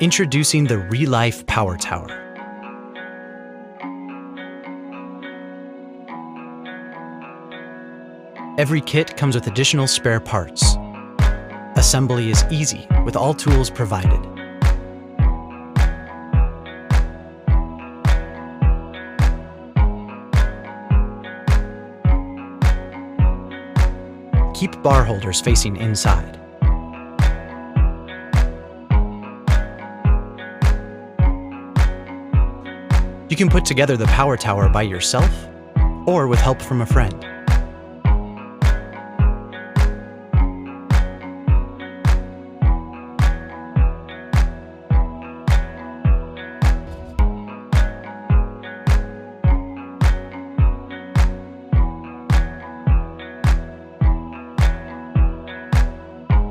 Introducing the RELIFE Power Tower. Every kit comes with additional spare parts. Assembly is easy with all tools provided. Keep bar holders facing inside. You can put together the power tower by yourself or with help from a friend.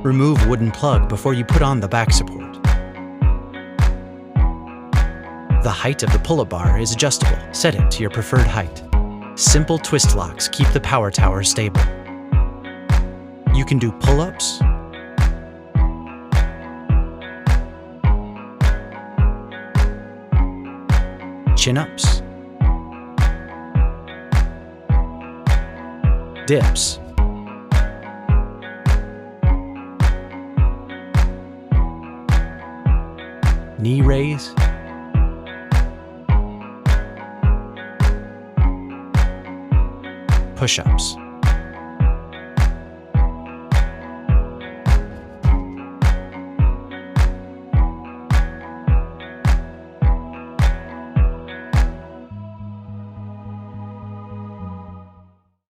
Remove wooden plug before you put on the back support. The height of the pull-up bar is adjustable. Set it to your preferred height. Simple twist locks keep the power tower stable. You can do pull-ups, chin-ups, dips, knee raise, push-ups.